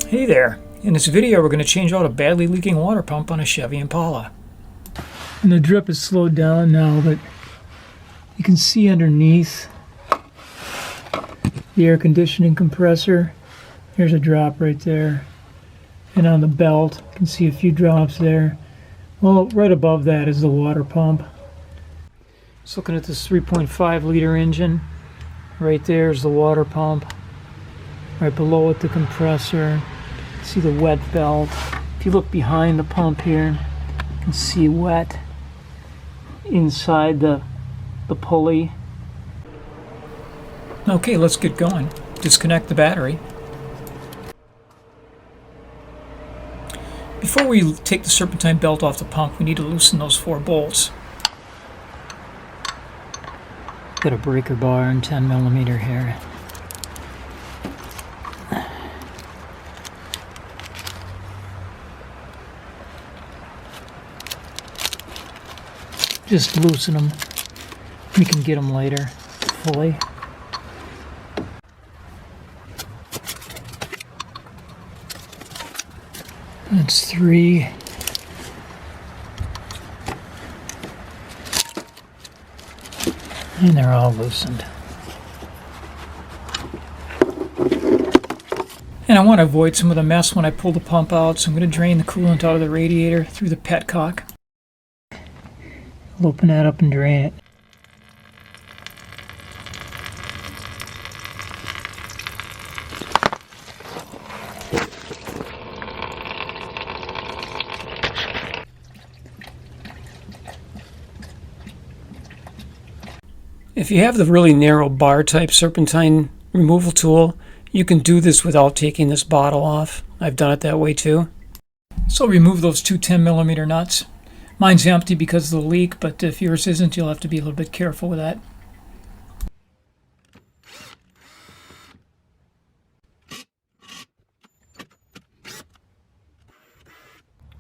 Hey there! In this video we're going to change out a badly leaking water pump on a Chevy Impala. And the drip is slowed down now, but you can see underneath the air conditioning compressor. There's a drop right there. And on the belt, you can see a few drops there. Well, right above that is the water pump. Just looking at this 3.5 liter engine. Right there is the water pump. Right below it, the compressor. See the wet belt. If you look behind the pump here, you can see wet inside the pulley. Okay, let's get going. Disconnect the battery. Before we take the serpentine belt off the pump, we need to loosen those 4 bolts. Got a breaker bar and 10mm here. Just loosen them. We can get them later fully. That's 3. And they're all loosened. And I want to avoid some of the mess when I pull the pump out, so I'm going to drain the coolant out of the radiator through the petcock. I'll open that up and drain it. If you have the really narrow bar type serpentine removal tool, you can do this without taking this bottle off. I've done it that way too. So remove those 2 10mm nuts. Mine's empty because of the leak, but if yours isn't, you'll have to be a little bit careful with that.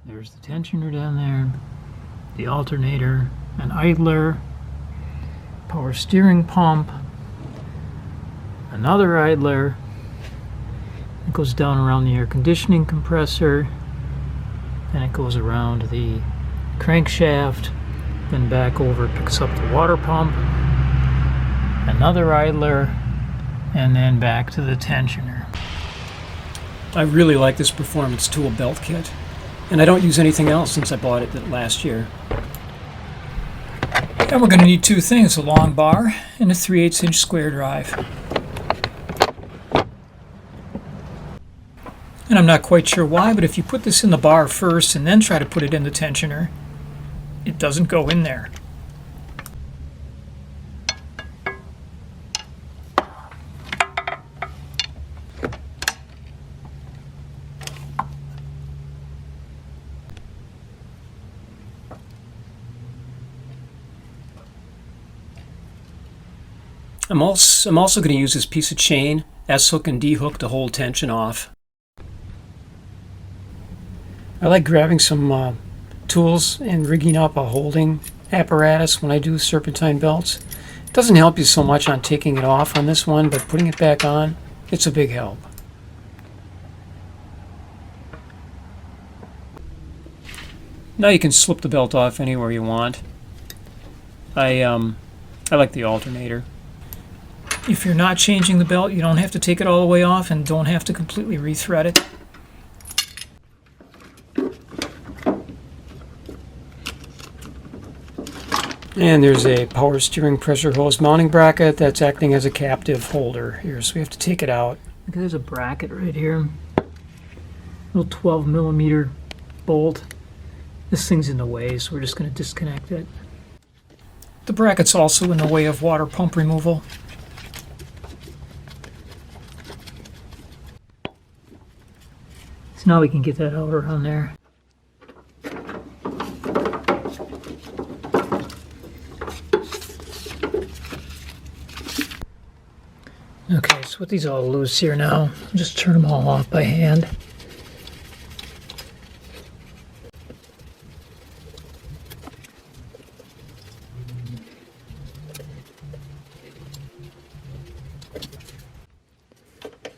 There's the tensioner down there, the alternator, an idler, power steering pump, another idler. It goes down around the air conditioning compressor, and it goes around the crankshaft, then back over, picks up the water pump, another idler, and then back to the tensioner. I really like this performance tool belt kit, and I don't use anything else since I bought it last year. And we're going to need 2 things, a long bar and a 3/8 inch square drive. And I'm not quite sure why, but if you put this in the bar first and then try to put it in the tensioner, it doesn't go in there. I'm also going to use this piece of chain, S-hook and D-hook, to hold tension off. I like grabbing some tools and rigging up a holding apparatus when I do serpentine belts. It doesn't help you so much on taking it off on this one, but putting it back on, it's a big help. Now you can slip the belt off anywhere you want. I like the alternator. If you're not changing the belt, you don't have to take it all the way off and don't have to completely rethread it. And there's a power steering pressure hose mounting bracket that's acting as a captive holder here, so we have to take it out. Okay, there's a bracket right here. Little 12mm bolt. This thing's in the way, so we're just going to disconnect it. The bracket's also in the way of water pump removal. So now we can get that out around there. Okay, so with these all loose here now, I'll just turn them all off by hand.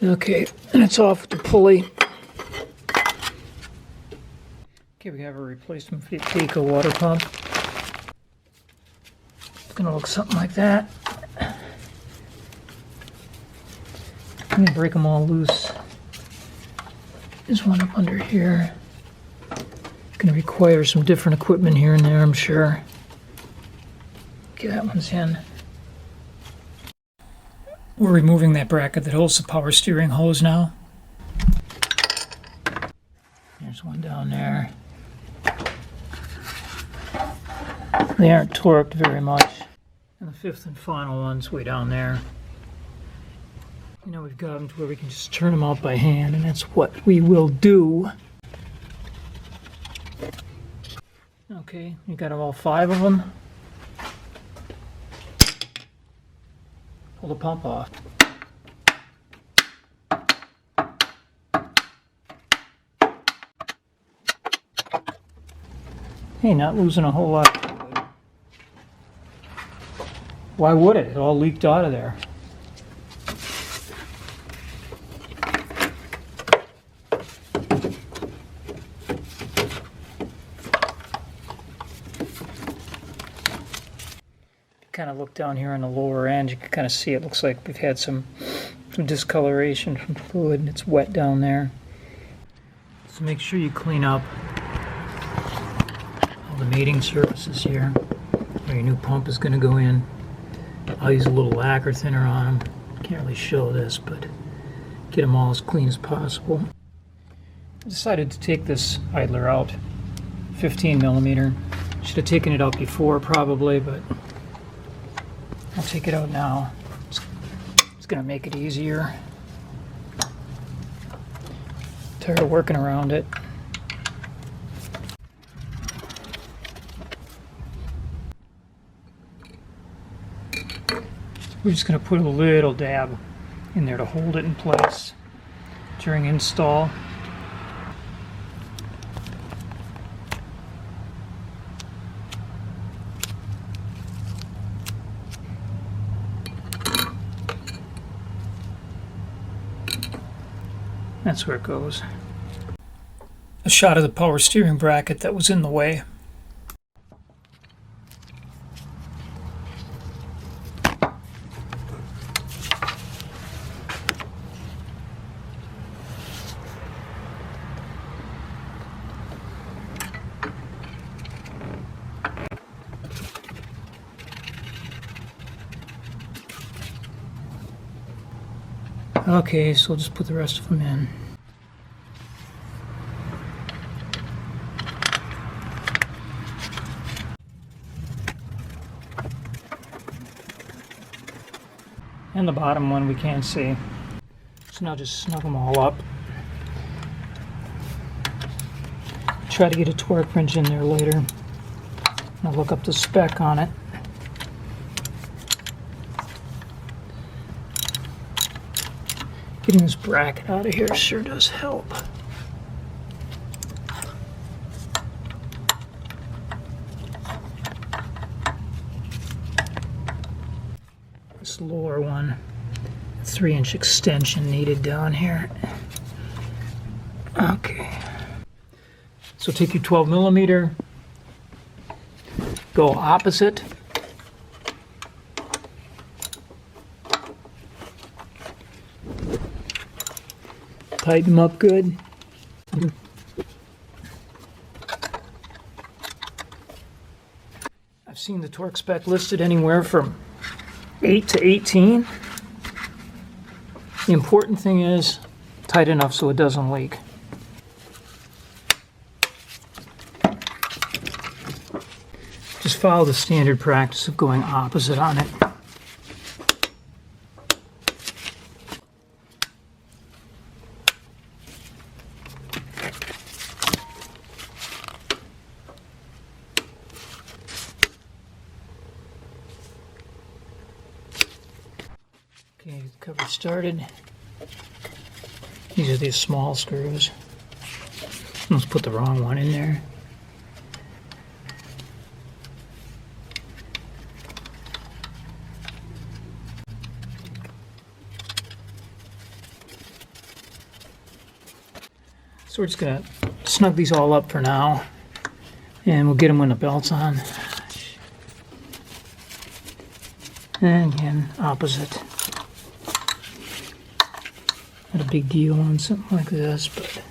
Okay, and it's off with the pulley. we have a replacement Pico water pump. It's going to look something like that. I'm going to break them all loose. There's one up under here. Going to require some different equipment here and there, I'm sure. Okay, that one's in. We're removing that bracket that holds the power steering hose now. There's one down there. They aren't torqued very much. And the fifth and final one's way down there. You know, we've got them to where we can just turn them out by hand, and that's what we will do. Okay, you got all 5 of them. Pull the pump off. Hey, not losing a whole lot. Why would it? It all leaked out of there. Kind of look down here on the lower end, you can kind of see it looks like we've had some discoloration from fluid and it's wet down there. So make sure you clean up all the mating surfaces here where your new pump is going to go in. I'll use a little lacquer thinner on them. Can't really show this, but get them all as clean as possible. I decided to take this idler out, 15 millimeter. Should have taken it out before probably, but I'll take it out now. It's going to make it easier. Tired of working around it. We're just going to put a little dab in there to hold it in place during install. That's where it goes. A shot of the power steering bracket that was in the way. Okay, so we'll just put the rest of them in. And the bottom one we can't see. So now just snug them all up. Try to get a torque wrench in there later. I'll look up the spec on it. Getting this bracket out of here sure does help. This lower one, 3-inch extension needed down here. Okay. So take your 12 millimeter, go opposite. Tighten them up good. I've seen the torque spec listed anywhere from 8 to 18. The important thing is tight enough so it doesn't leak. Just follow the standard practice of going opposite on it. Okay, cover started. These are these small screws. Let's put the wrong one in there. So we're just going to snug these all up for now. And we'll get them when the belt's on. And again, opposite. Not a big deal on something like this, but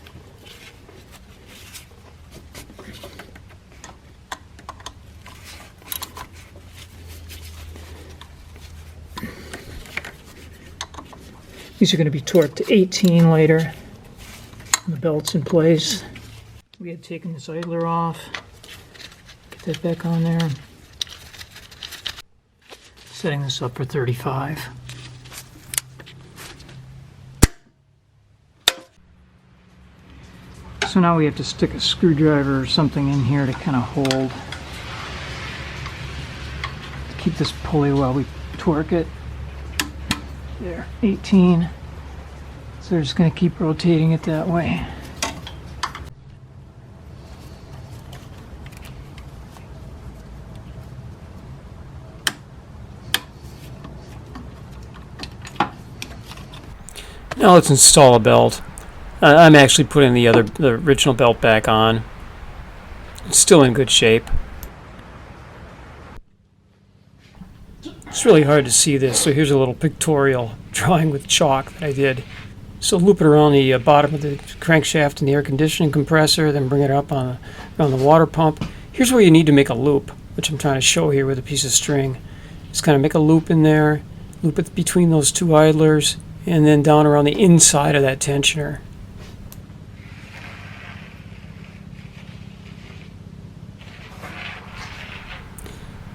these are going to be torqued to 18 later. The belt's in place. We had taken this idler off. Get that back on there. Setting this up for 35. So now we have to stick a screwdriver or something in here to kind of hold, to keep this pulley while we torque it. There, 18. So we're just going to keep rotating it that way. Now let's install a belt. I'm actually putting the original belt back on. It's still in good shape. It's really hard to see this, so here's a little pictorial drawing with chalk that I did. So loop it around the bottom of the crankshaft and the air conditioning compressor, then bring it up around the water pump. Here's where you need to make a loop, which I'm trying to show here with a piece of string. Just kind of make a loop in there, loop it between those two idlers, and then down around the inside of that tensioner.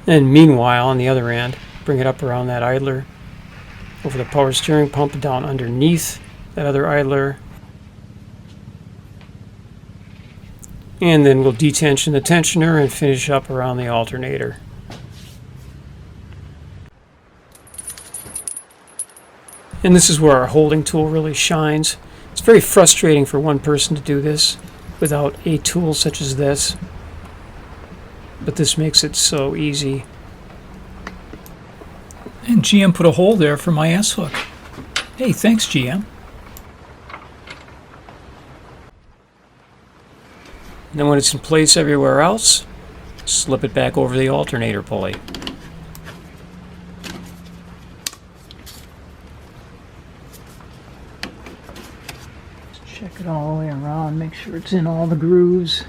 And meanwhile, on the other end, bring it up around that idler, over the power steering pump, down underneath that other idler. And then we'll detension the tensioner and finish up around the alternator. And this is where our holding tool really shines. It's very frustrating for one person to do this without a tool such as this, but this makes it so easy. And GM put a hole there for my S-hook. Hey, thanks, GM. And then when it's in place everywhere else, slip it back over the alternator pulley. Check it all the way around, make sure it's in all the grooves.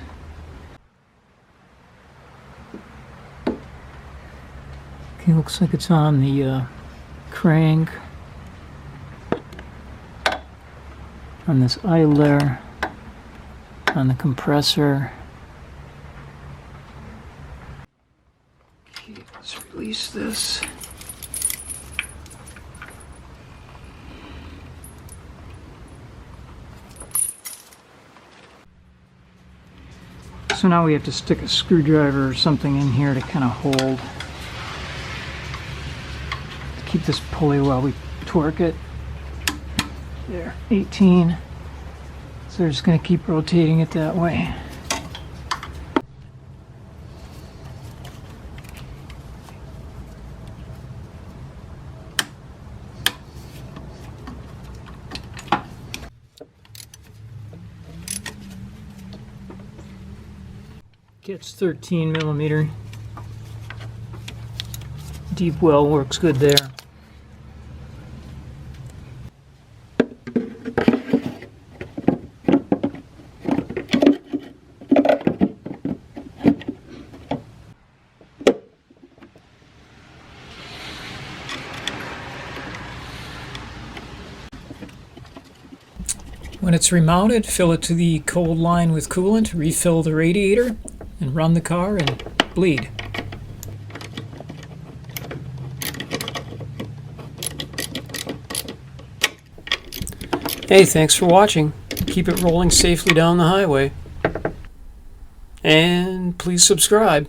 Okay, looks like it's on the crank, on this idler, on the compressor. Okay, let's release this. So now we have to stick a screwdriver or something in here to kind of hold, to keep this pulley while we torque it. There, 18. So we're just going to keep rotating it that way. It's 13 millimeter. Deep well works good there. When it's remounted, fill it to the cold line with coolant, refill the radiator, and run the car and bleed. Hey, thanks for watching. Keep it rolling safely down the highway. And please subscribe.